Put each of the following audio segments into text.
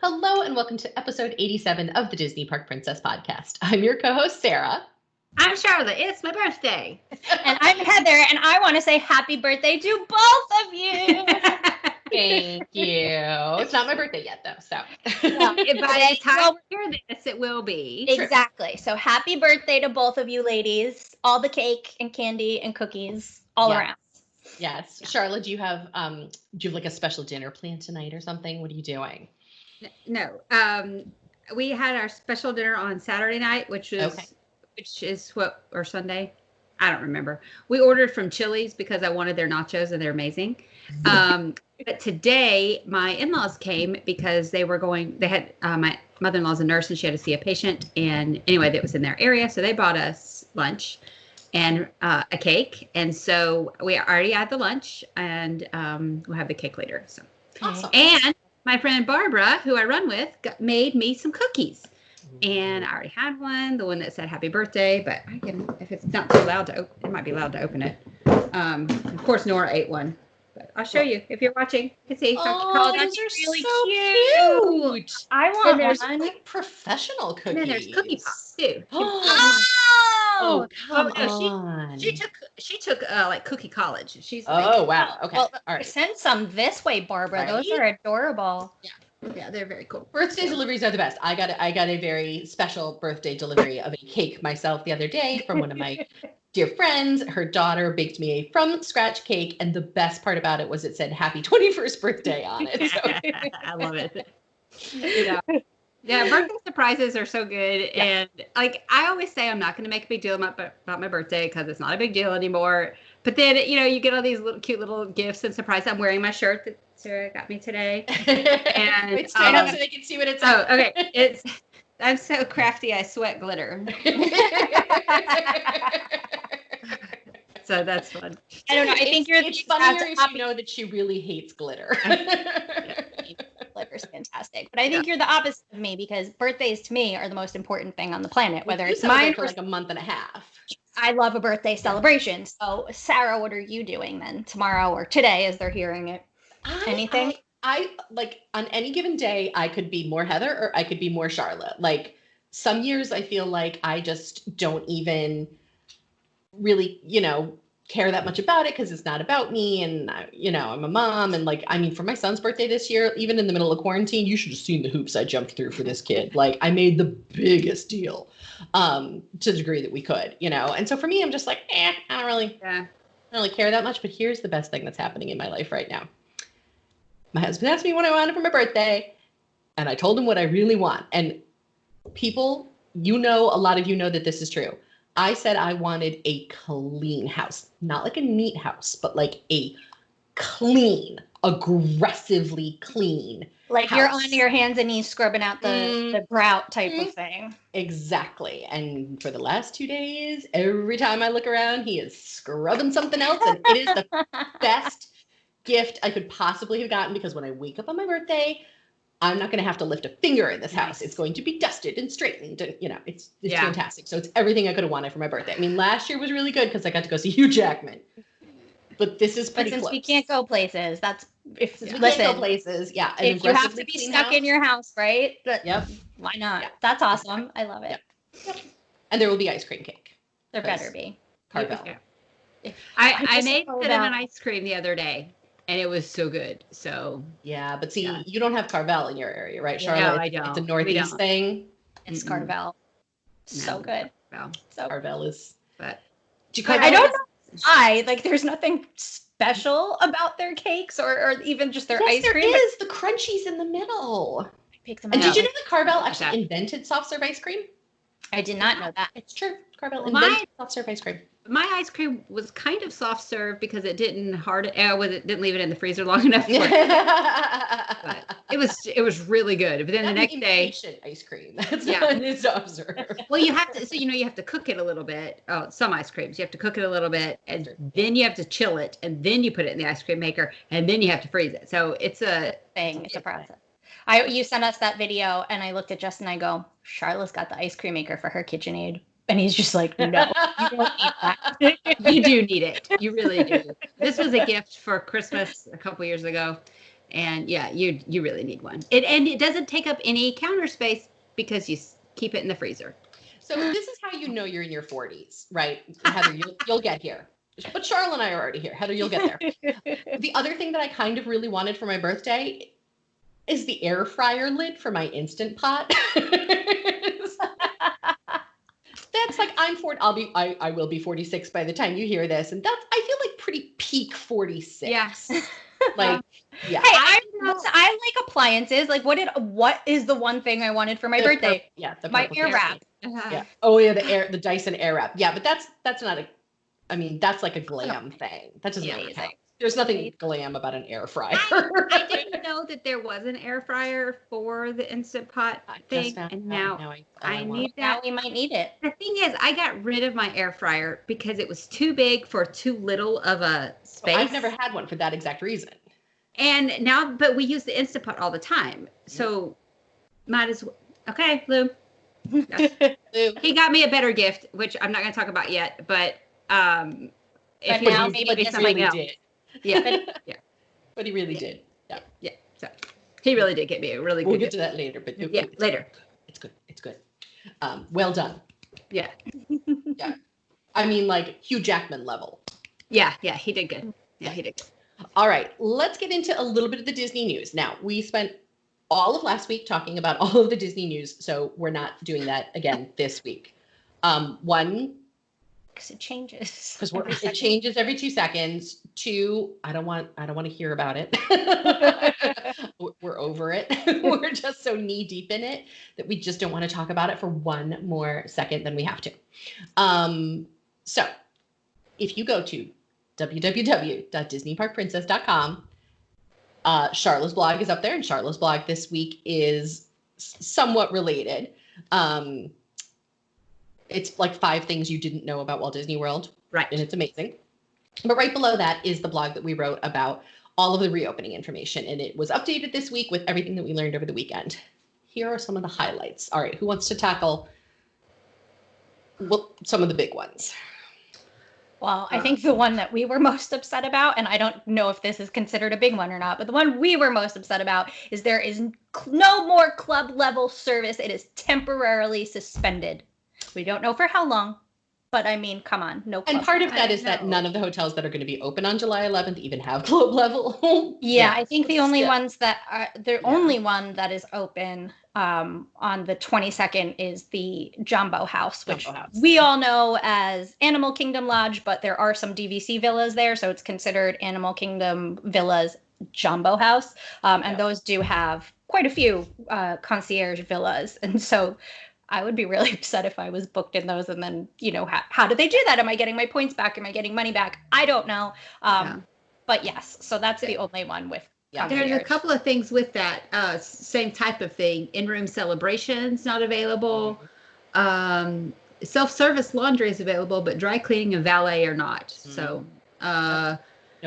Hello and welcome to episode 87 of the Disney Park Princess podcast. I'm your co-host, Sarah. I'm Sharla. It's my birthday. And I'm Heather, and I want to say happy birthday to both of you. Thank you. It's not my birthday yet, though, so. By the time you hear this, it will be. Exactly. So happy birthday to both of you ladies. All the cake and candy and cookies all around. Yes. Yeah. Sharla, do you have like a special dinner planned tonight or something? What are you doing? No. We had our special dinner on Saturday night, or Sunday. I don't remember. We ordered from Chili's because I wanted their nachos and they're amazing. But today my in-laws came because they had my mother-in-law's a nurse and she had to see a patient. And anyway, that was in their area. So they bought us lunch and a cake. And so we already had the lunch and we'll have the cake later. So awesome. And my friend Barbara, who I run with, made me some cookies. And I already had one, the one that said happy birthday, but I can, if it's not too loud to open, it might be loud to open it. Of course, Nora ate one, but I'll show you if you're watching. You can see. Oh, that's those are really so cute. I want there's one. Like professional cookies. And then there's cookie pops too. Oh, come on. She took like cookie college. She's wow. Okay. Well, all right. Send some this way, Barbara. Right? Those are adorable. Yeah, they're very cool. Birthday deliveries are the best. I got a very special birthday delivery of a cake myself the other day from one of my dear friends. Her daughter baked me a from scratch cake, and the best part about it was it said "Happy 21st birthday" on it. So. I love it. Yeah, birthday surprises are so good, and like I always say, I'm not going to make a big deal about my birthday because it's not a big deal anymore. But then you get all these cute little gifts and surprises. I'm wearing my shirt that Sarah got me today, and it's tied up so they can see what it's. Oh, okay. I'm so crafty. I sweat glitter. So that's fun. I don't know. I think it's funnier if you know that she really hates glitter. Glitter's fantastic, but I think you're the opposite of me because birthdays to me are the most important thing on the planet. Whether it's mine for like a month and a half. I love a birthday celebration. So, Sarah, what are you doing then tomorrow or today as they're hearing it? Anything? I like on any given day, I could be more Heather or I could be more Sharla. Like some years I feel like I just don't even really, care that much about it because it's not about me. And, I'm a mom. And for my son's birthday this year, even in the middle of quarantine, you should have seen the hoops I jumped through for this kid. Like I made the biggest deal to the degree that we could, And so for me, I'm just like, I don't really care that much. But here's the best thing that's happening in my life right now. My husband asked me what I wanted for my birthday, and I told him what I really want. And people, a lot of you know that this is true. I said I wanted a clean house, not like a neat house, but like a clean, aggressively clean like house. You're on your hands and knees scrubbing out the grout type of thing. Exactly. And for the last 2 days, every time I look around, he is scrubbing something else, and it is the best gift I could possibly have gotten because when I wake up on my birthday, I'm not going to have to lift a finger in this house. It's going to be dusted and straightened. And, it's fantastic. So it's everything I could have wanted for my birthday. I mean, last year was really good because I got to go see Hugh Jackman. But this is pretty close. But since we can't go places, can't go places, and if you have to be stuck in your house, right? Yep. Why not? Yep. That's awesome. I love it. Yep. And there will be ice cream cake. There better be. Carvel. I made cinnamon ice cream the other day. And it was so good. So yeah, but see, you don't have Carvel in your area, right, Sharla? No, I don't. It's a Northeast thing. It's Carvel. So good. Carvel is. But I don't know. There's nothing special about their cakes or even just their ice cream. There is the crunchies in the middle. Pick them and out. Did you know that Carvel actually invented soft serve ice cream? I did not know that. It's true. Carvel invented soft serve ice cream. My ice cream was kind of soft serve because it didn't didn't leave it in the freezer long enough. But it was really good. But then the next day, ice cream. That's not soft serve. Well, you have to. So you have to cook it a little bit. Oh, some ice creams you have to cook it a little bit, and then you have to chill it, and then you put it in the ice cream maker, and then you have to freeze it. So it's a thing. It's a process. You sent us that video, and I looked at Justin. And I go, Charlotte's got the ice cream maker for her KitchenAid. And he's just like, no, you don't need that. You do need it. You really do. This was a gift for Christmas a couple years ago. And yeah, you really need one. And it doesn't take up any counter space because you keep it in the freezer. So this is how you know you're in your 40s, right? Heather, you'll get here. But Sharla and I are already here. Heather, you'll get there. The other thing that I kind of really wanted for my birthday is the air fryer lid for my Instant Pot. That's like I'm 40. I will be 46 by the time you hear this, and that's I feel like pretty peak 46. Yes. Like yeah. Hey, I like appliances. Like, what is the one thing I wanted for my birthday? My air wrap. Yeah. Oh yeah, the Dyson air wrap. Yeah, but that's not a. I mean, that's like a glam thing. That doesn't really count. There's nothing glam about an air fryer. I didn't know that there was an air fryer for the Instant Pot thing, and now I need that. Now we might need it. The thing is, I got rid of my air fryer because it was too big for too little of a space. I've never had one for that exact reason. And now, but we use the Instant Pot all the time, so might as well. Okay, Lou. He got me a better gift, which I'm not going to talk about yet, but if now maybe he really did. Yeah. But he really did. Yeah. Yeah. So he really did get me a really good We'll get to that later, but later. It's good. It's good. Well done. Yeah. Yeah. I mean, like Hugh Jackman level. Yeah. He did good. Yeah, he did good. All right. Let's get into a little bit of the Disney news. Now, we spent all of last week talking about all of the Disney news, so we're not doing that again this week. One, because it changes. Because it changes every 2 seconds. Two, I don't want to hear about it. We're over it. We're just so knee deep in it that we just don't want to talk about it for one more second than we have to. So if you go to www.disneyparkprincess.com, Sharla's blog is up there, and Sharla's blog this week is somewhat related. It's like 5 things you didn't know about Walt Disney World. Right. And it's amazing. But right below that is the blog that we wrote about all of the reopening information. And it was updated this week with everything that we learned over the weekend. Here are some of the highlights. All right. Who wants to tackle some of the big ones? Well, I think the one that we were most upset about, and I don't know if this is considered a big one or not, but the one we were most upset about is there is no more club level service. It is temporarily suspended. We don't know for how long, but I mean, come on, no club. And part of that is that none of the hotels that are going to be open on July 11th even have club level. Yeah, I think the only ones that are, only one that is open on the 22nd is the Jumbo House, which we all know as Animal Kingdom Lodge, but there are some DVC villas there, so it's considered Animal Kingdom Villas Jumbo House. And those do have quite a few concierge villas. And so I would be really upset if I was booked in those, and then, how do they do that? Am I getting my points back? Am I getting money back? I don't know. But yes, so that's the only one with. There's a couple of things with that same type of thing. In-room celebrations not available. Self-service laundry is available, but dry cleaning and valet are not. So no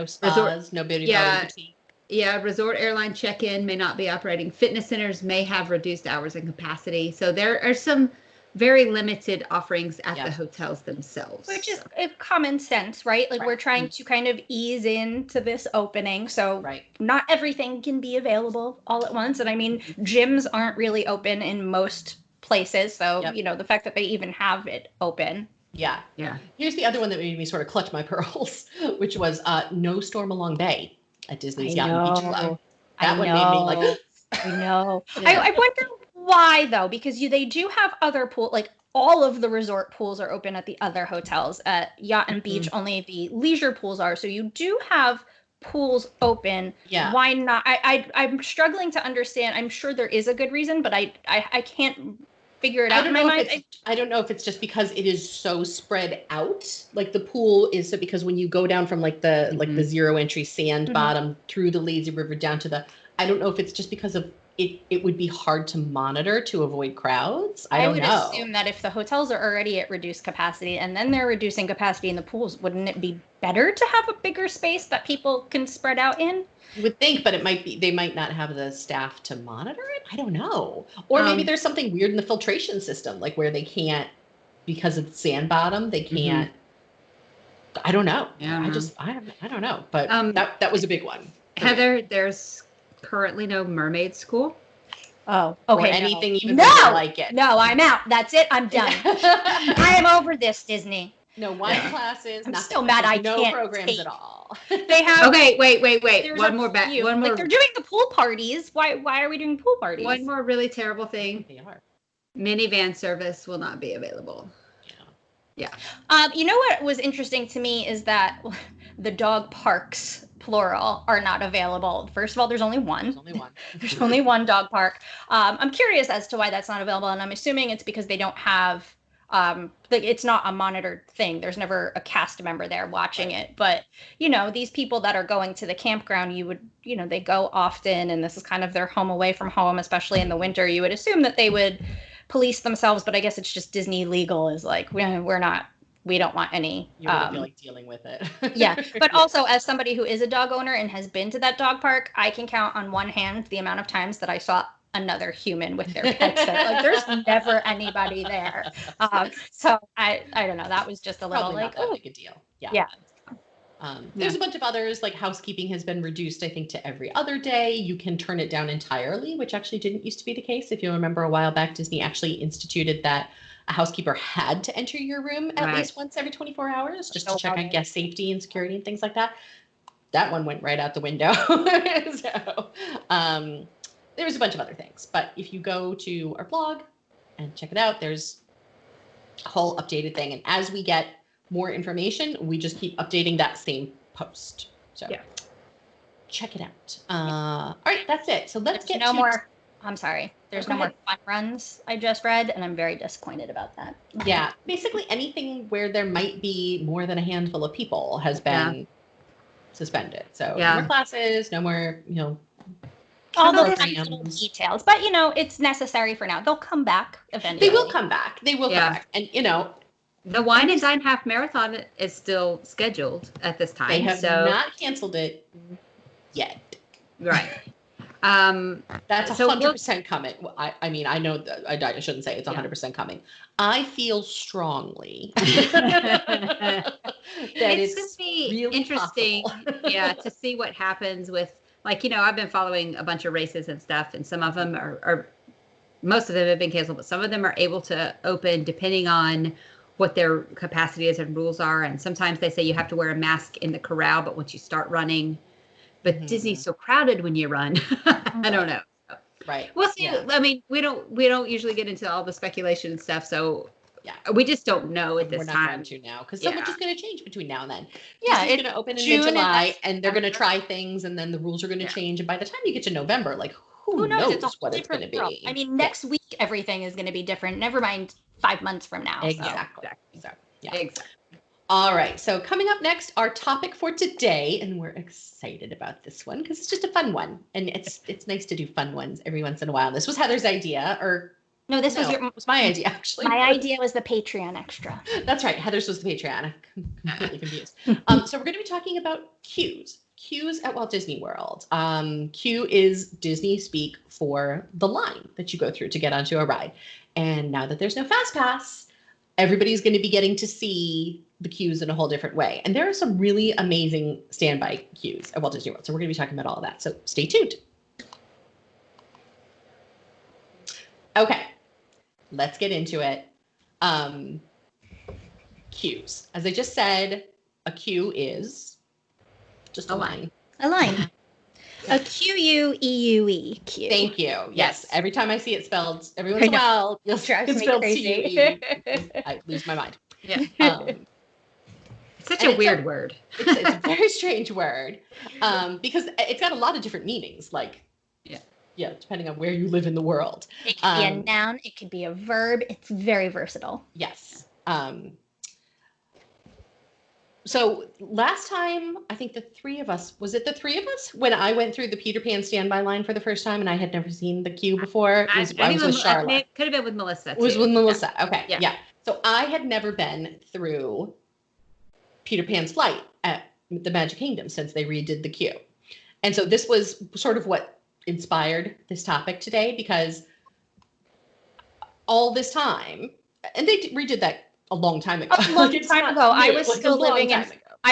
spas, no beauty boutique. Yeah, resort airline check-in may not be operating. Fitness centers may have reduced hours and capacity. So there are some very limited offerings at the hotels themselves. Which is common sense, right? Like we're trying to kind of ease into this opening. So not everything can be available all at once. And I mean, gyms aren't really open in most places. So, the fact that they even have it open. Yeah. Here's the other one that made me sort of clutch my pearls, which was no Storm Along Bay at Disney's Yacht and Beach Club. That one made me like, I know. I wonder why though, because they do have other pools, like all of the resort pools are open at the other hotels. At Yacht and Beach, only the leisure pools are. So you do have pools open. Yeah. Why not? I'm struggling to understand. I'm sure there is a good reason, but I can't figure it out in my mind. I don't know if it's just because it is so spread out. Like the pool is so, because when you go down from like the the zero entry sand bottom through the lazy river down to I don't know if it's just because of it would be hard to monitor to avoid crowds. I would assume that if the hotels are already at reduced capacity and then they're reducing capacity in the pools, wouldn't it be better to have a bigger space that people can spread out in? You would think, but they might not have the staff to monitor it. I don't know. Or maybe there's something weird in the filtration system, like where they can't, because of the sand bottom, they can't. I don't know. Yeah, I don't know. But that was a big one. Heather, there's currently no mermaid school. Oh, okay. Or anything even like it. No, I'm out. That's it. I'm done. I am over this, Disney. No wine classes. I'm nothing. still mad I no can't programs take. at all. They have. Okay, wait. One more Like they're doing the pool parties. Why are we doing pool parties? One more really terrible thing. They are. Minivan service will not be available. Yeah. You know what was interesting to me is that the dog parks, plural, are not available. First of all, there's only one. There's only one dog park. I'm curious as to why that's not available, and I'm assuming it's because they don't have, it's not a monitored thing. There's never a cast member there watching it. But, these people that are going to the campground, they go often, and this is kind of their home away from home, especially in the winter. You would assume that they would police themselves, but I guess it's just Disney legal is like, we don't want any. You wouldn't feel like dealing with it. Yeah. But also, as somebody who is a dog owner and has been to that dog park, I can count on one hand the amount of times that I saw another human with their pets there. Like, there's never anybody there. So I don't know. That was just a little Probably like, not that big a deal. Yeah. There's a bunch of others, like housekeeping has been reduced, I think, to every other day. You can turn it down entirely, which actually didn't used to be the case. If you remember a while back, Disney actually instituted that a housekeeper had to enter your room at least once every 24 hours just to check on guest safety and security and things like that. That one went right out the window. So there was a bunch of other things. But if you go to our blog and check it out, there's a whole updated thing. And as we get more information, we just keep updating that same post. So check it out. All right, that's it. So let's get no more. I'm sorry. There's no more fun runs I just read, and I'm very disappointed about that. Yeah, basically anything where there might be more than a handful of people has been suspended. So no more classes, no more, all those little details. But it's necessary for now. They'll come back eventually. They will come back. Come back. And the Wine and Dine Half Marathon is still scheduled at this time. They have not canceled it yet. Right. That's 100% coming. I mean, I know that I shouldn't say it's 100% coming. I feel strongly that it's going to be really interesting. To see what happens with, I've been following a bunch of races and stuff, and some of them are most of them have been canceled, but some of them are able to open depending on what their capacity is and rules are. And sometimes they say you have to wear a mask in the corral, but once you start running, but Disney's so crowded when you run. I don't know. Right. We'll see. Yeah. I mean, we don't usually get into all the speculation and stuff. So we just don't know at this time. We're not going to now because so much is going to change between now and then. Yeah, it's going to open in mid-July and they're going to try things and then the rules are going to change. And by the time you get to November, like who knows what it's going to be? I mean, next week, everything is going to be different. Never mind 5 months from now. Exactly. So. Exactly. All right. So coming up next, our topic for today, and we're excited about this one because it's just a fun one, and it's nice to do fun ones every once in a while. This was Heather's idea, it was my idea actually. My idea was the Patreon extra. That's right. Heather's was the Patreon. I'm completely confused. So we're going to be talking about queues. Queues at Walt Disney World. Queue is Disney speak for the line that you go through to get onto a ride. And now that there's no Fast Pass, everybody's going to be getting to see the queues in a whole different way. And there are some really amazing standby queues at Walt Disney World. So we're going to be talking about all of that. So stay tuned. Okay, let's get into it. Queues. As I just said, a queue is just a line. A line. A Q-U-E-U-E. Queue. Thank you. Yes. Every time I see it spelled, every once in a while, it's spelled C-U-E. I lose my mind. Yeah. Such a weird word. It's a very strange word because it's got a lot of different meanings. Like, depending on where you live in the world. It could be a noun. It could be a verb. It's very versatile. Yes. So last time, I think the three of us, when I went through the Peter Pan standby line for the first time and I had never seen the queue before? I was with Sharla. It could have been with Melissa. It was with Melissa. Okay. Yeah. So I had never been through Peter Pan's flight at the Magic Kingdom since they redid the queue. And so this was sort of what inspired this topic today because all this time, and they redid that a long time ago. A long time ago. I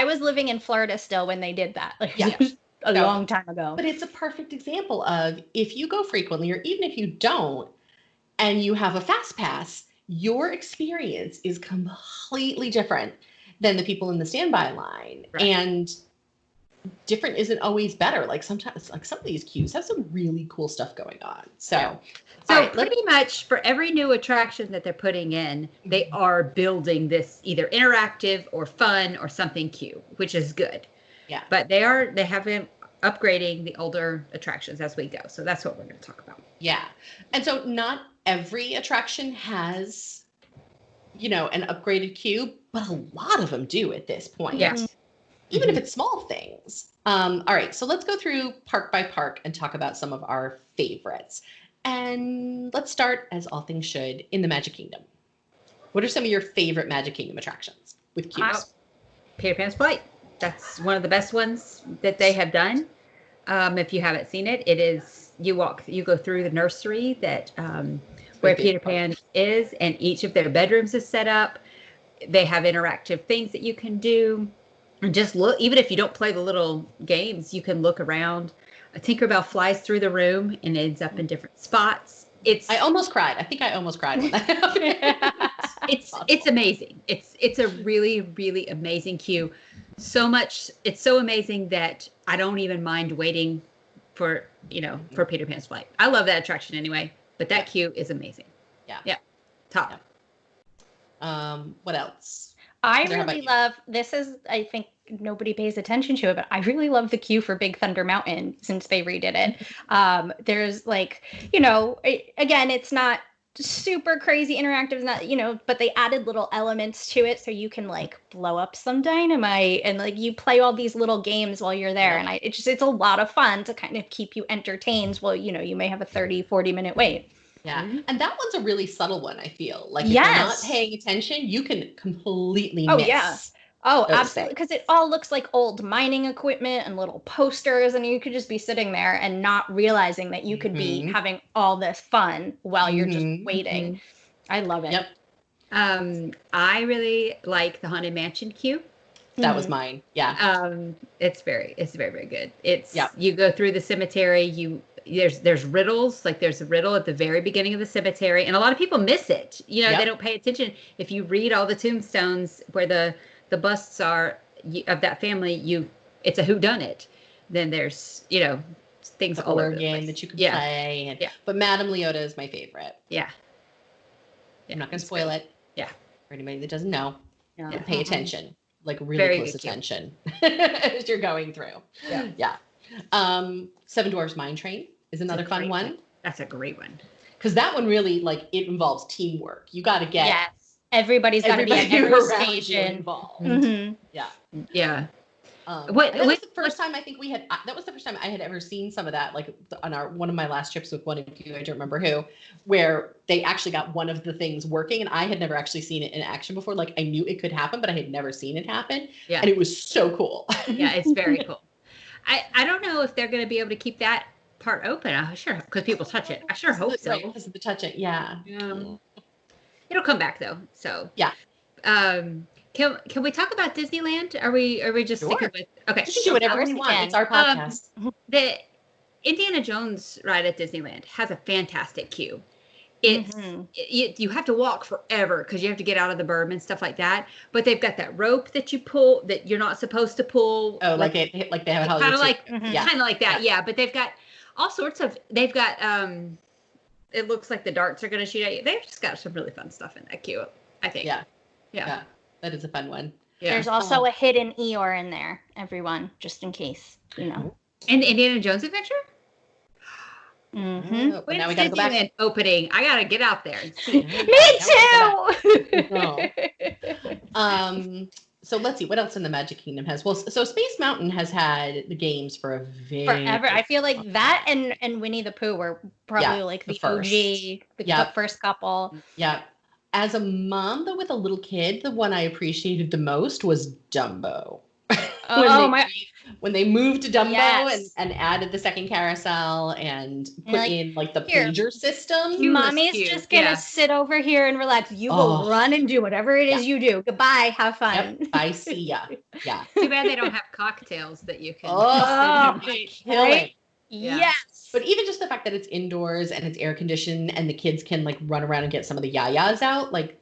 was living in Florida still when they did that. a long time ago. But it's a perfect example of if you go frequently, or even if you don't, and you have a fast pass, your experience is completely different than the people in the standby line. Right. And different isn't always better. Like sometimes, like some of these queues have some really cool stuff going on. So pretty much for every new attraction that they're putting in, they are building this either interactive or fun or something queue, which is good. Yeah. But they have been upgrading the older attractions as we go. So that's what we're going to talk about. Yeah. And so not every attraction has, an upgraded queue, but a lot of them do at this point. Yes. Even if it's small things. All right. So let's go through park by park and talk about some of our favorites. And let's start, as all things should, in the Magic Kingdom. What are some of your favorite Magic Kingdom attractions with queues? Peter Pan's Flight. That's one of the best ones that they have done. If you haven't seen it, it is, you go through the nursery that where Peter Pan is, and each of their bedrooms is set up. They have interactive things that you can do. And just look, even if you don't play the little games, you can look around. A Tinkerbell flies through the room and ends up in different spots. I almost cried. I think I almost cried when that happened. It's amazing. It's a really, really amazing queue. It's so amazing that I don't even mind waiting for Peter Pan's Flight. I love that attraction anyway, but that queue is amazing. Yeah. Top. Yeah. What else? I really love, this is, I think nobody pays attention to it, but I really love the queue for Big Thunder Mountain since they redid it. There's again, it's not super crazy interactive, not, but they added little elements to it so you can blow up some dynamite and you play all these little games while you're there. And it's a lot of fun to kind of keep you entertained while, you may have a 30-40 minute wait. Yeah. And that one's a really subtle one, I feel. If you're not paying attention, you can completely miss. Oh, absolutely. Because it all looks like old mining equipment and little posters, and you could just be sitting there and not realizing that you could be having all this fun while you're just waiting. I love it. Yep. I really like the Haunted Mansion queue. That was mine. Yeah. It's very, very good. You go through the cemetery, there's riddles, there's a riddle at the very beginning of the cemetery, and a lot of people miss it. They don't pay attention. If you read all the tombstones where the busts are of that family, it's a whodunit. Then the's things all over the game place that you can play. But Madame Leota is my favorite. Yeah. I'm not going to spoil it. Yeah. For anybody that doesn't know, pay attention, really very close attention as you're going through. Yeah. Seven Dwarfs Mine Train is another fun one. That's a great one. Because that one really, it involves teamwork. You got to get everybody's got to be at every station involved. Yeah. That was the first time I think that was the first time I had ever seen some of that, on one of my last trips with one of you, I don't remember who, where they actually got one of the things working, and I had never actually seen it in action before. I knew it could happen, but I had never seen it happen. Yeah. And it was so cool. Yeah, it's very cool. I don't know if they're going to be able to keep that part open. Sure, because people touch it. I sure hope so. Because of the touching, yeah. It'll come back though. So yeah. Can we talk about Disneyland? Are we just sticking with? Okay, you can do whatever you want. It's our podcast. The Indiana Jones ride at Disneyland has a fantastic queue. It's you have to walk forever because you have to get out of the berm and stuff like that. But they've got that rope that you pull that you're not supposed to pull. Oh, like they have a kind of like that. Yeah, but they've got all sorts of. They've got it looks like the darts are going to shoot at you. They've just got some really fun stuff in that queue, I think. Yeah, that is a fun one. Yeah. There's also a hidden Eeyore in there, everyone, just in case, And the Indiana Jones Adventure? But now we gotta go back. Opening. I gotta get out there and see. Me too. So let's see what else in the Magic Kingdom has. Well, so Space Mountain has had the games for forever. I feel like that and Winnie the Pooh were probably the OG, the first couple. Yeah. As a mom though with a little kid, the one I appreciated the most was Dumbo. When they moved to Dumbo Yes. and added the second carousel and put like, in like the here, pager system. Cueless Mommy's queue, just gonna yeah. sit over here and relax. You go run and do whatever it is you do. Goodbye. Have fun. Yep, I see ya. Yeah. Too bad they don't have cocktails that you can. Killing. Yeah. Yes. But even just the fact that it's indoors and it's air conditioned and the kids can like run around and get some of the yayas out, like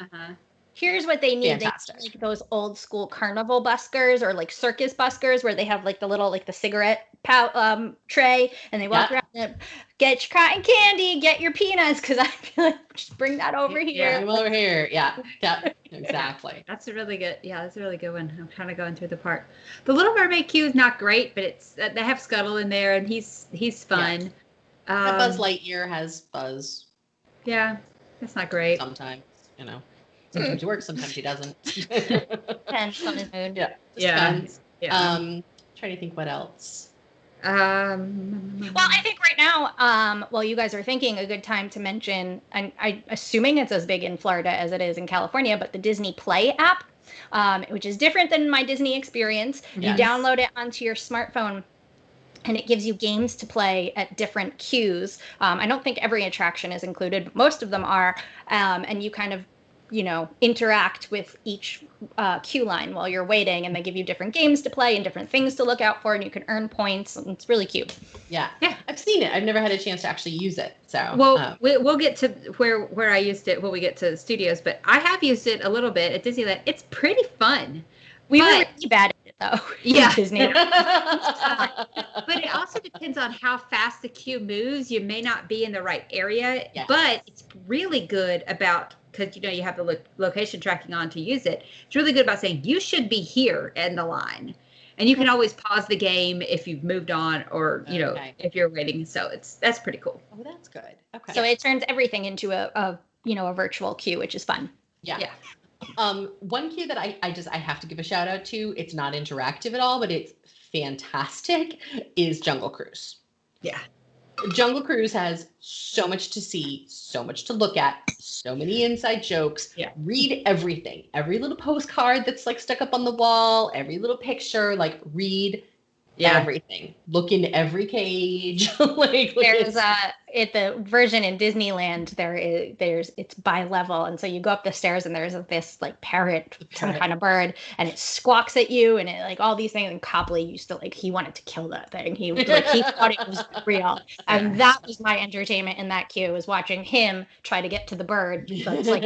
Here's what they need. Fantastic. They need like those old school carnival buskers or like circus buskers where they have like the little like the cigarette tray and they walk around and get your cotton candy, get your peanuts, because I feel like just bring that over here. Bring them over here. Yeah, exactly. That's a really good. Yeah, that's a really good one. I'm kind of going through the park. The Little Mermaid queue is not great, but it's they have Scuttle in there and he's fun. Yeah. Buzz Lightyear has Buzz. Yeah, that's not great. Sometimes, you know. Sometimes he works, sometimes he doesn't. Depends on his mood. Yeah. Depends. Trying to think what else. Well, I think right now, while you guys are thinking, a good time to mention, and I'm assuming it's as big in Florida as it is in California, but the Disney Play app, which is different than My Disney Experience. Yes. You download it onto your smartphone, and it gives you games to play at different queues. I don't think every attraction is included, but most of them are, and you kind of interact with each queue line while you're waiting, and they give you different games to play and different things to look out for, and you can earn points, and it's really cute. Yeah, I've seen it. I've never had a chance to actually use it. So we'll get to where I used it when we get to the studios, but I have used it a little bit at Disneyland. It's pretty fun. We were really bad at it though. Yeah, Disney. But it also depends on how fast the queue moves. You may not be in the right area, but it's really good about. Because you have the location tracking on to use it. It's really good about saying you should be here in the line, and you can always pause the game if you've moved on or if you're waiting. So that's pretty cool. Oh, that's good. Okay. So it turns everything into a virtual queue, which is fun. Yeah. One queue that I have to give a shout out to. It's not interactive at all, but it's fantastic. Is Jungle Cruise. Yeah. Jungle Cruise has so much to see, so much to look at, so many inside jokes. Yeah. Read everything. Every little postcard that's like stuck up on the wall, every little picture, like read everything. Look in every cage. There's the version in Disneyland it's by level, and so you go up the stairs and there's this like parrot, some kind of bird, and it squawks at you and it like all these things, and Copley used to he wanted to kill that thing. He thought it was real, and that was my entertainment in that queue, was watching him try to get to the bird that's like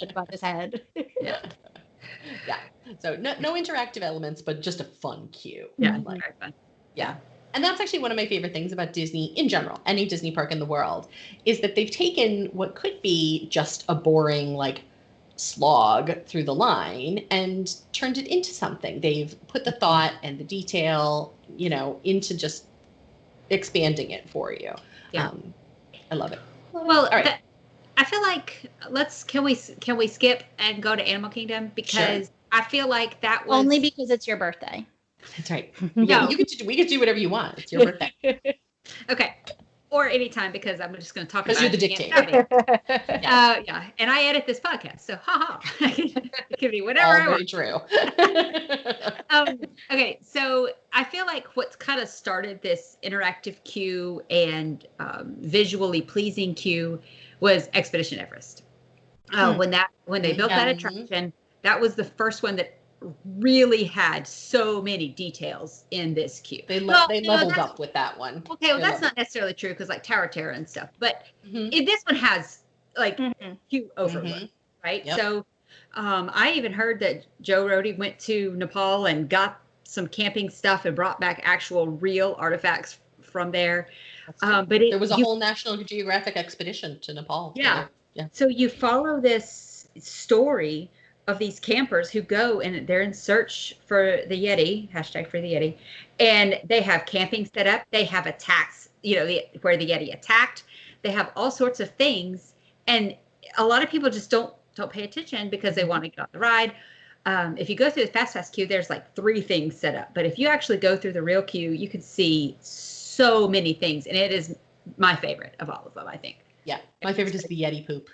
above his head. Yeah. So no interactive elements, but just a fun queue. Yeah, very fun. Yeah. And that's actually one of my favorite things about Disney in general, any Disney park in the world, is that they've taken what could be just a boring slog through the line and turned it into something. They've put the thought and the detail, into just expanding it for you. Yeah. I love it. Well, all right. I feel like can we skip and go to Animal Kingdom, because I feel like that was only because it's your birthday. That's right. No, we could do whatever you want. It's your birthday. Okay. Or anytime, because I'm just going to talk about it. Because you're the dictator. Yeah. And I edit this podcast, so it can be whatever I want. Very true. Okay, so I feel like what's kind of started this interactive queue and visually pleasing queue was Expedition Everest. When they built that attraction, that was the first one that really had so many details in this queue. They leveled up with that one. Okay, well, that's not necessarily true, because Tower Terror and stuff, but this one has queue overload, right? Yep. So I even heard that Joe Rohde went to Nepal and got some camping stuff and brought back actual real artifacts from there. But there was a whole National Geographic expedition to Nepal. Yeah. So you follow this story of these campers who go and they're in search for the Yeti, # for the Yeti, and they have camping set up. They have attacks, where the Yeti attacked. They have all sorts of things, and a lot of people just don't pay attention because they want to get on the ride. If you go through the Fast Pass queue, there's 3 things set up, but if you actually go through the real queue, you can see so many things, and it is my favorite of all of them, I think. Yeah, my favorite is the Yeti poop.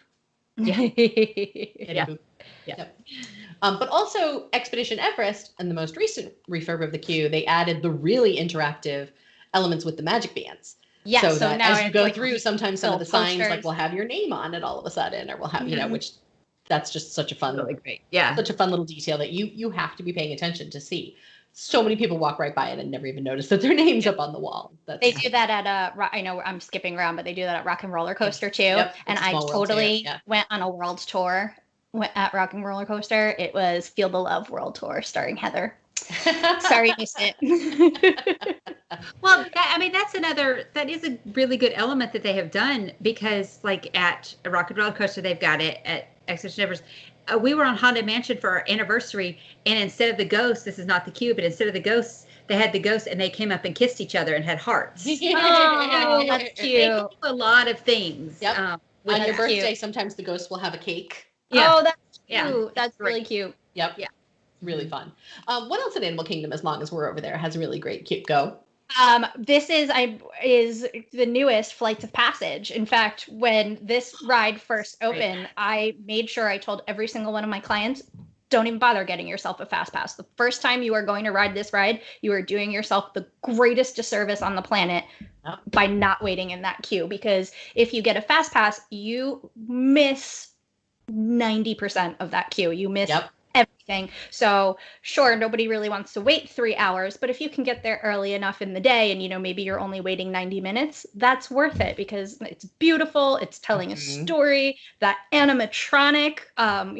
Yeah. Yep. But also Expedition Everest and the most recent refurb of the queue, they added the really interactive elements with the magic bands. Yeah, so that now as you it's go like through, sometimes some of the little signs like posters. will have your name on it all of a sudden, or will have, which that's just such a fun, Really great. Yeah. such a fun little detail that you have to be paying attention to see. So many people walk right by it and never even notice that their name's up on the wall. They do that at I know I'm skipping around, but they do that at Rock and Roller Coaster too. Yep, and it's a I small world totally too, yeah. went on a world tour at Rock and Roller Coaster. It was Feel the Love World Tour starring Heather. Sorry, missed it. Well, that is a really good element that they have done, because like at a Rock and Roller Coaster, they've got it at Expedition Everest. We were on Haunted Mansion for our anniversary, and instead of the ghosts, this is not the queue, but instead of the ghosts, they had the ghosts, and they came up and kissed each other and had hearts. Oh, that's cute. They do a lot of things. Yep. On your That's birthday, cute. sometimes the ghost will have a cake. Yeah. Oh, that's cute. Yeah. That's really cute. Yep. Yeah. Really fun. What else at Animal Kingdom, as long as we're over there, has a really great cute go? This is the newest Flights of Passage. In fact, when this ride first opened, I made sure I told every single one of my clients, don't even bother getting yourself a fast pass. The first time you are going to ride this ride, you are doing yourself the greatest disservice on the planet by not waiting in that queue. Because if you get a fast pass, you miss 90% of that queue. You miss everything. So sure, nobody really wants to wait 3 hours, but if you can get there early enough in the day and, maybe you're only waiting 90 minutes, that's worth it, because it's beautiful. It's telling a story. That animatronic, of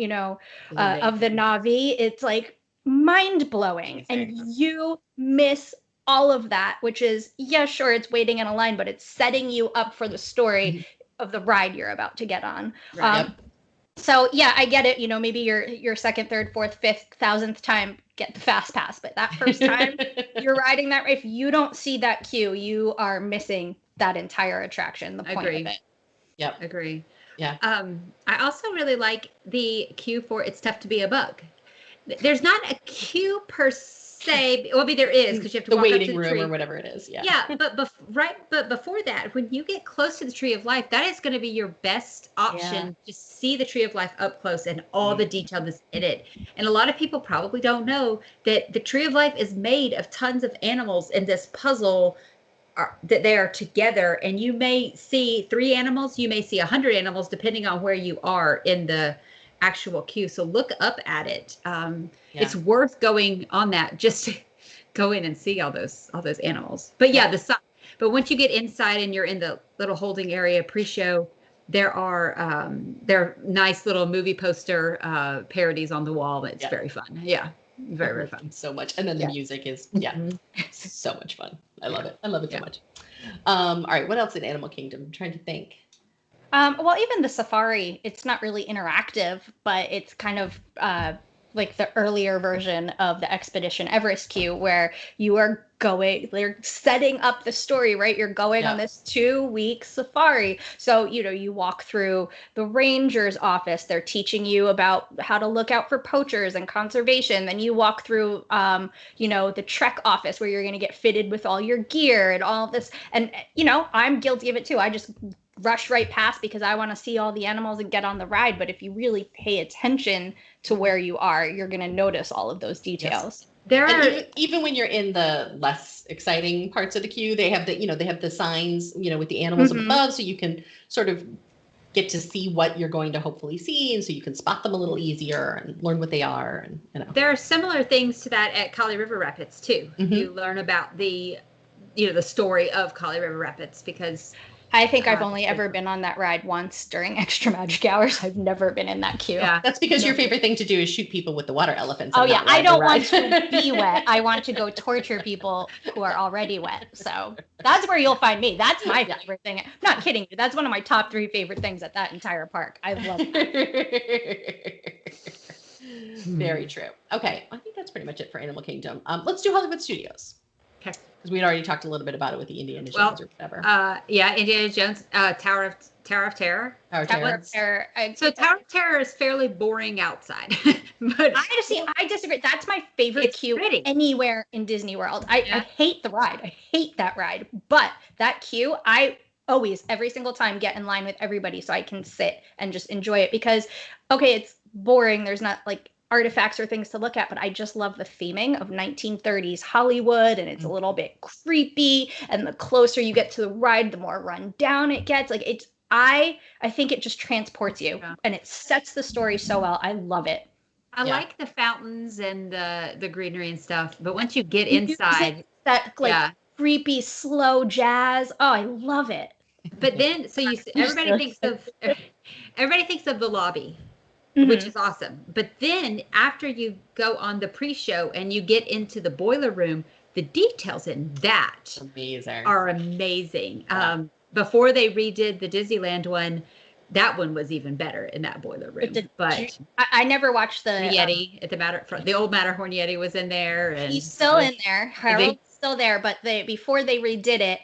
the Na'vi, it's like mind blowing. And you miss all of that, which is, sure, it's waiting in a line, but it's setting you up for the story of the ride you're about to get on. Right. So yeah, I get it. Maybe your second, third, fourth, fifth, thousandth time, get the fast pass. But that first time you're riding that, if you don't see that queue, you are missing that entire attraction. The point of it. Yep. Agree. Yeah. I also really like the queue for It's Tough to Be a Bug. There's not a queue per se. Well, there is, because you have to the walk up to waiting the room tree. or whatever it is. Yeah. Yeah, but before that, when you get close to the Tree of Life, that is going to be your best option to see the Tree of Life up close and all the detail that's in it. And a lot of people probably don't know that the Tree of Life is made of tons of animals in this puzzle that they are together. And you may see 3 animals, you may see 100 animals, depending on where you are in the actual queue. So look up at it. It's worth going on that just to go in and see all those animals. But but once you get inside and you're in the little holding area pre-show, there are nice little movie poster parodies on the wall. It's very fun. Yeah. Very, very fun. So much. And then the music is so much fun. I love it. I love it so much. All right. What else in Animal Kingdom? I'm trying to think. Well, even the safari, it's not really interactive, but it's kind of like the earlier version of the Expedition Everest queue, where they're setting up the story, right? You're going on this 2-week safari. So, you walk through the ranger's office. They're teaching you about how to look out for poachers and conservation. Then you walk through, the Trek office, where you're going to get fitted with all your gear and all this. And, I'm guilty of it too. I just rush right past because I want to see all the animals and get on the ride. But if you really pay attention to where you are, you're going to notice all of those details. Even when you're in the less exciting parts of the queue, they have the signs, with the animals above, so you can sort of get to see what you're going to hopefully see, and so you can spot them a little easier and learn what they are. And there are similar things to that at Kali River Rapids too. You learn about the story of Kali River Rapids, because I think I've only ever been on that ride once during extra magic hours. I've never been in that queue. Yeah, that's because your favorite thing to do is shoot people with the water elephants. Oh yeah, I don't want to be wet. I want to go torture people who are already wet. So that's where you'll find me. That's my favorite thing. I'm not kidding you. That's one of my top 3 favorite things at that entire park. I love it. Very true. Okay, I think that's pretty much it for Animal Kingdom. Let's do Hollywood Studios. Okay. Because we'd already talked a little bit about it with the Indiana Jones or whatever. Indiana Jones, Tower of Terror. Tower of Terror. So Tower of Terror is fairly boring outside. But I disagree. That's my favorite queue anywhere in Disney World. I hate the ride. I hate that ride. But that queue, I always, every single time, get in line with everybody so I can sit and just enjoy it. Because, okay, it's boring. There's not like artifacts or things to look at, but I just love the theming of 1930s Hollywood, and it's a little bit creepy. And the closer you get to the ride, the more run down it gets. Like it's, I think it just transports you, and it sets the story so well. I love it. I like the fountains and the greenery and stuff, but once you get inside, that like creepy slow jazz. Oh, I love it. But then, so everybody thinks of the lobby, which is awesome. But then after you go on the pre-show and you get into the boiler room, the details in that are amazing. Yeah. Before they redid the Disneyland one, that one was even better in that boiler room. But I never watched the Yeti at the old Matterhorn Yeti was in there, and he's still in there. Harold's still there, but before they redid it,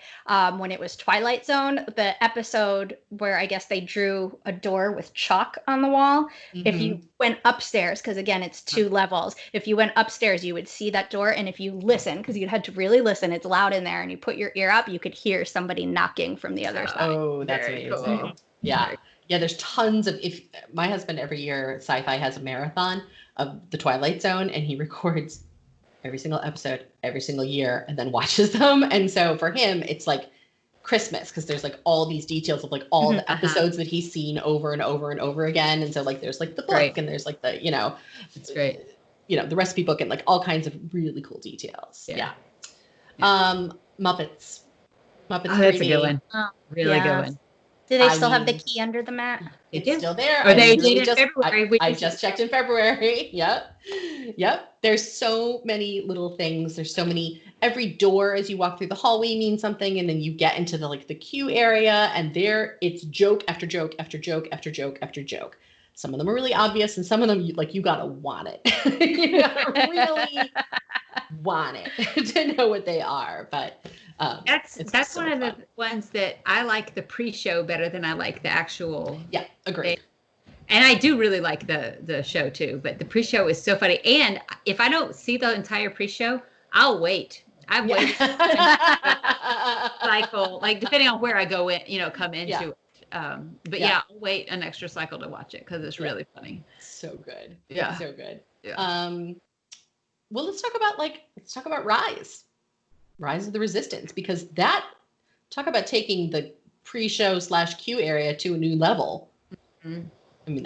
when it was Twilight Zone, the episode where I guess they drew a door with chalk on the wall. If you went upstairs, because again it's 2 levels, if you went upstairs, you would see that door, and if you listen, because you had to really listen, it's loud in there, and you put your ear up, you could hear somebody knocking from the other side. Oh, that's amazing. Cool. Yeah. Yeah, there's tons of, if my husband every year, Sci-Fi has a marathon of the Twilight Zone, and he records every single episode every single year and then watches them. And so for him, it's like Christmas, because there's like all these details of like all the episodes that he's seen over and over and over again. And so like there's like the book and there's like the, it's great, the recipe book and like all kinds of really cool details. Yeah. Muppets. Muppets 3D. That's a good one. Really good one. Do they still have the key under the mat? It's still there. Or they did in February. I just checked in February. Yep. There's so many little things. There's so many. Every door as you walk through the hallway means something, and then you get into the queue area, and there it's joke after joke after joke after joke after joke. Some of them are really obvious, and some of them you gotta want it. You gotta really want it to know what they are. But that's one of the ones that I like the pre-show better than I like the actual. Yeah, agreed. And I do really like the show too, but the pre-show is so funny. And if I don't see the entire pre-show, I'll wait. I've waited cycle, like depending on where I go in, come into it. But I'll wait an extra cycle to watch it because it's really funny. So good. Yeah. So good. Yeah. Well, let's talk about Rise of the Resistance, because talk about taking the pre-show / queue area to a new level. I mean,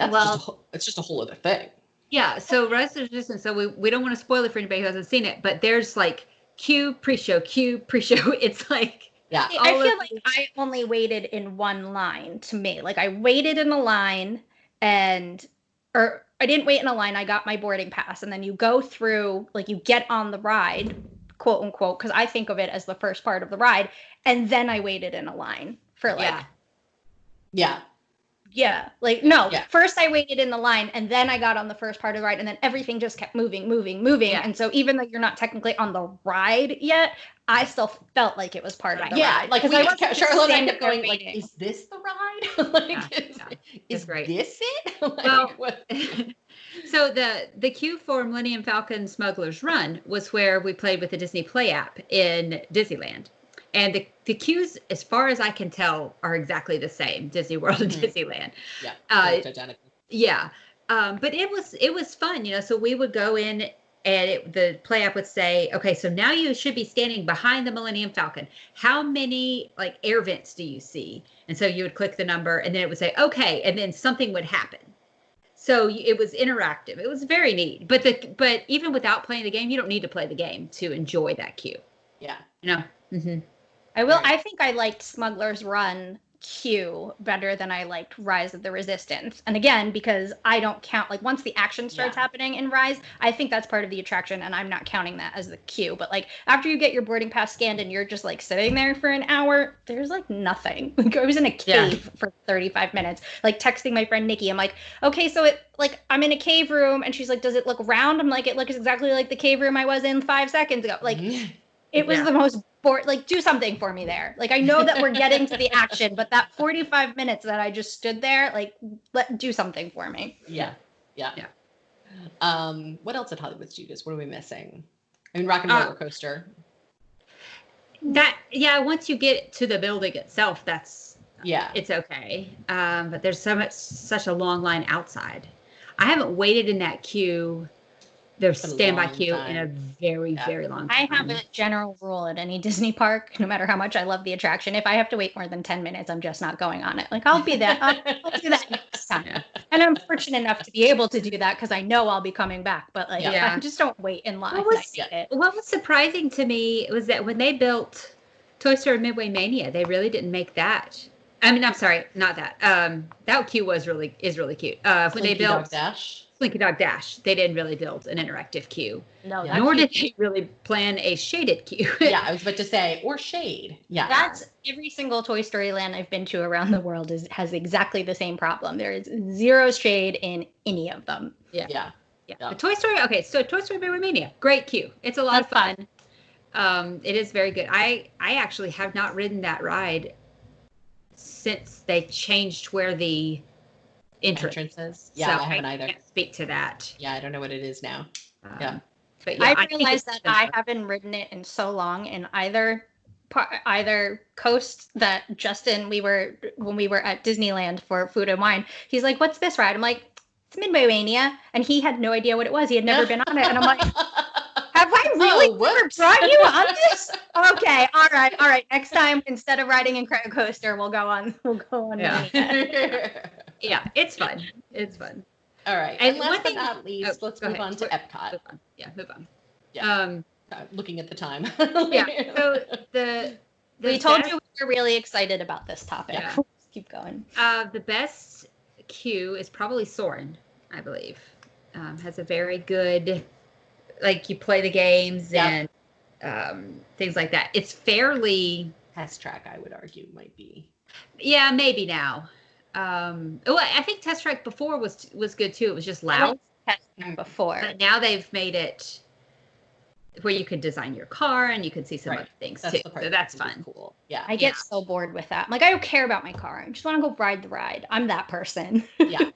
it's just a whole other thing. Yeah. So Rise of the Resistance. So we don't want to spoil it for anybody who hasn't seen it, but there's like queue, pre-show. It's like. Yeah. I feel like I only waited in one line to me. Like I waited in a line or I didn't wait in a line. I got my boarding pass, and then you go through, like you get on the ride, quote unquote, because I think of it as the first part of the ride. And then I waited in a line for first I waited in the line, and then I got on the first part of the ride, and then everything just kept moving. Yeah. And so even though you're not technically on the ride yet, I still felt like it was part of the ride. Yeah, like Sharla and I kept going, like, is this the ride? Is great. This it? So the queue for Millennium Falcon Smugglers Run was where we played with the Disney Play app in Disneyland. And the queues, as far as I can tell, are exactly the same, Disney World and Disneyland. Yeah, identical. Yeah, but it was fun, So we would go in, and the Play app would say, okay, so now you should be standing behind the Millennium Falcon. How many air vents do you see? And so you would click the number, and then it would say, okay, and then something would happen. So it was interactive. It was very neat. But even without playing the game, you don't need to play the game to enjoy that queue. Yeah. Mm-hmm. I think I liked Smuggler's Run queue better than I liked Rise of the Resistance. And again, because I don't count, once the action starts happening in Rise, I think that's part of the attraction, and I'm not counting that as the queue. But after you get your boarding pass scanned and you're just sitting there for an hour, there's nothing. I was in a cave for 35 minutes, texting my friend Nikki. I'm like, okay, so I'm in a cave room, and she's like, does it look round? I'm like, it looks exactly like the cave room I was in 5 seconds ago. It was the most do something for me there. I know that we're getting to the action, but that 45 minutes that I just stood there, do something for me. Yeah. What else at Hollywood Studios? What are we missing? I mean, Rock and Roller Coaster. Once you get to the building itself, that's Yeah. It's okay. But there's such a long line outside. I haven't waited in that queue, the standby queue, in a very, very long time. I have a general rule at any Disney park, no matter how much I love the attraction. If I have to wait more than 10 minutes, I'm just not going on it. Like, I'll be there. I'll do that next time. Yeah. And I'm fortunate enough to be able to do that because I know I'll be coming back. But like, I just don't wait in line. What was surprising to me was that when they built Toy Story Midway Mania, they really didn't make that. I mean, I'm sorry, not that. That queue is really cute. When they built Slinky Dog Dash, they didn't really build an interactive queue. No, nor did they really plan a shaded queue. Yeah, I was about to say, or shade. Yeah, that's every single Toy Story land I've been to around the world has exactly the same problem. There is zero shade in any of them. Yeah. But Toy Story, so Toy Story Midway Mania, great queue. It's a lot of fun. It is very good. I actually have not ridden that ride since they changed where the entrances. Yeah, so I haven't either. I can't speak to that. Yeah, I don't know what it is now. But I realized that I haven't ridden it in so long in either coast that Justin, when we were at Disneyland for Food and Wine, he's like, "What's this ride?" I'm like, "It's Midway Mania," and he had no idea what it was. He had never been on it, and I'm like, "Have I really never brought you on this?" Okay, all right. Next time, instead of riding in Credit Coaster, we'll go on. Yeah, it's fun. It's fun. All right. And last but not least, let's move on to Epcot. Move on. Yeah. Looking at the time. So we told you we were really excited about this topic. Yeah. Let's keep going. The best queue is probably Soarin', I believe. Has a very good, like, you play the games and things like that. It's fairly Test Track, I would argue, might be. Yeah, maybe now. I think Test Track before was good too. It was just loud. Test Track before, but now they've made it where you can design your car and you can see some other things too. So that's fun. Cool. Yeah. I get so bored with that. I'm like, I don't care about my car. I just want to go ride the ride. I'm that person. Yeah.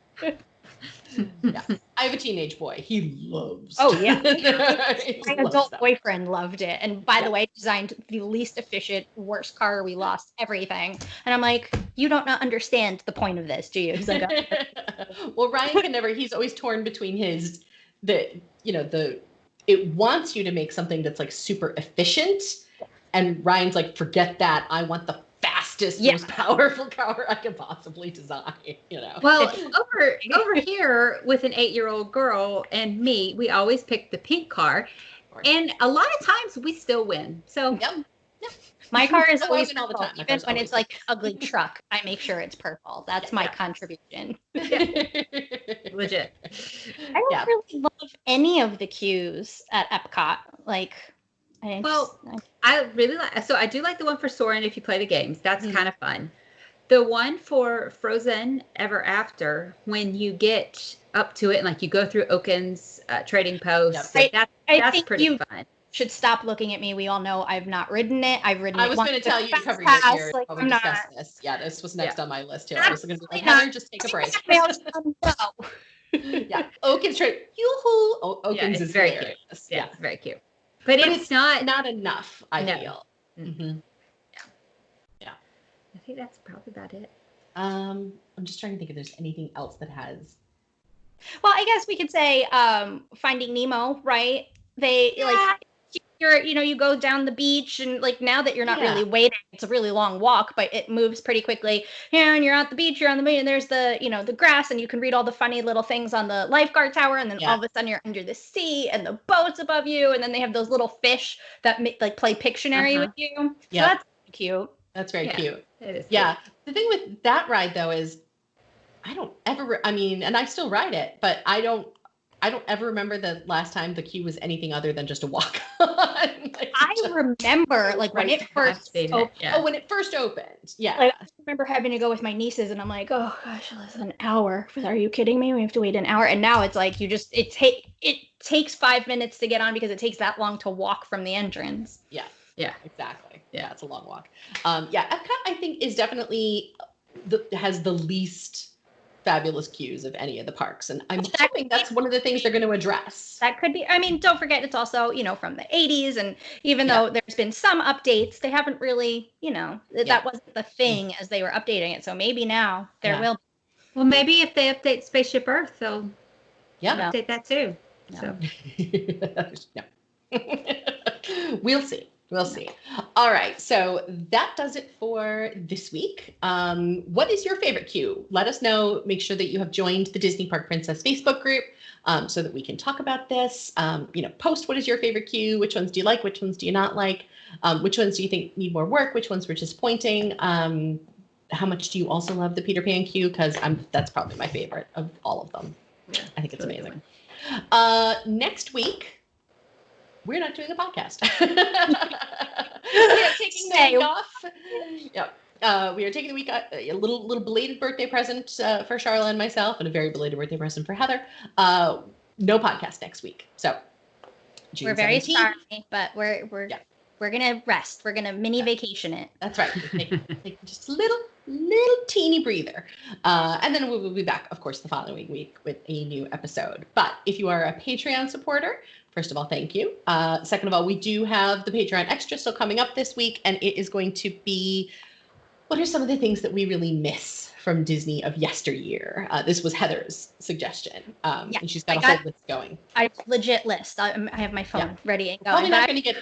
Yeah. I have a teenage boy. He loves. Oh yeah. My adult boyfriend loved it. And by the way, designed the least efficient, worst car. We lost everything. And I'm like, you don't understand the point of this, do you? He's like, well, Ryan can never. He's always torn between it wants you to make something that's like super efficient, and Ryan's like, forget that. I want the fastest, most powerful car I can possibly design, Well, over here with an 8-year-old girl and me, we always pick the pink car, and a lot of times we still win. So my car is always all the time. Even when it's like ugly truck, I make sure it's purple. That's my contribution. Legit. I don't really love any of the queues at Epcot. Like, I really like. So I do like the one for Soarin' if you play the games. That's kind of fun. The one for Frozen Ever After, when you get up to it and like you go through Oaken's trading post, that's pretty fun. Should stop looking at me. We all know I've not ridden it. I've ridden it. I was going to tell you to cover your ears while we discuss this. Yeah, this was next on my list too. I was going to be like, Heather, just take a break. Yeah, Oaken's trade. Yoo-hoo! Oaken's is very cute. Yeah, it's very cute. But it's not enough, I feel. Mm-hmm. Yeah. I think that's probably about it. I'm just trying to think if there's anything else that has. Well, I guess we could say Finding Nemo, right? You go down the beach, and like now that you're not really waiting, it's a really long walk, but it moves pretty quickly. And you're at the beach, and there's the grass, and you can read all the funny little things on the lifeguard tower, and then all of a sudden you're under the sea, and the boat's above you, and then they have those little fish that play Pictionary with you. Yeah, so that's cute. That's very cute. It is. Yeah. Cute. The thing with that ride though is, I don't ever. and I still ride it, but I don't ever remember the last time the queue was anything other than just a walk. I remember when it first opened. Oh, when it first opened. Yeah. I remember having to go with my nieces, and I'm like, oh gosh, it's an hour. Are you kidding me? We have to wait an hour. And now it's like it takes 5 minutes to get on because it takes that long to walk from the entrance. Yeah. Yeah. Exactly. Yeah, it's a long walk. Epcot I think is definitely has the least fabulous queues of any of the parks. And I'm hoping that's one of the things they're going to address. That could be. I mean, don't forget, it's also, from the 80s. And even though there's been some updates, they haven't really, that wasn't the thing as they were updating it. So maybe now there will be. Well, maybe if they update Spaceship Earth, they'll update that too. No. So. We'll see. We'll see. All right. So that does it for this week. What is your favorite queue? Let us know. Make sure that you have joined the Disney Park Princess Facebook group so that we can talk about this. Post what is your favorite queue? Which ones do you like? Which ones do you not like? Which ones do you think need more work? Which ones were disappointing? How much do you also love the Peter Pan queue? Because that's probably my favorite of all of them. Yeah, I think it's amazing. Next week, we're not doing a podcast. We are taking the week off. Yeah. We are taking the week off, a little belated birthday present for Sharla and myself, and a very belated birthday present for Heather. No podcast next week. So June we're very 17th. sorry, but we're gonna rest. We're gonna mini vacation it. That's right. Take just a little teeny breather. And then we will be back, of course, the following week with a new episode. But if you are a Patreon supporter, first of all, thank you. Second of all, we do have the Patreon Extra still coming up this week, and it is going to be, what are some of the things that we really miss from Disney of yesteryear? This was Heather's suggestion, and she's got a whole list going. I legit list. I have my phone ready and going.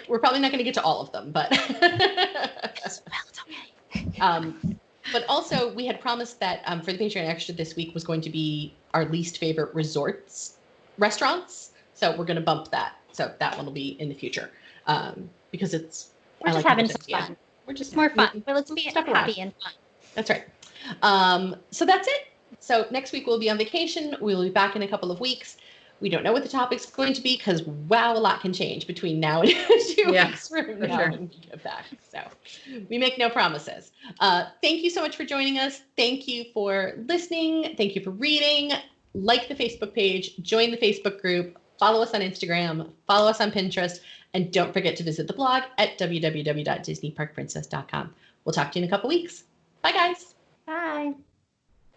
We're probably not going to get to all of them, but it's okay. But also, we had promised that for the Patreon Extra this week was going to be our least favorite restaurants. So we're going to bump that. So that one will be in the future because we're just having some fun. We're just more fun. But let's be happy and fun. That's right. So that's it. So next week we'll be on vacation. We'll be back in a couple of weeks. We don't know what the topic's going to be because, wow, a lot can change between now and 2 weeks from now when we get back. So we make no promises. Thank you so much for joining us. Thank you for listening. Thank you for reading. Like the Facebook page. Join the Facebook group. Follow us on Instagram. Follow us on Pinterest. And don't forget to visit the blog at www.disneyparkprincess.com. We'll talk to you in a couple weeks. Bye, guys.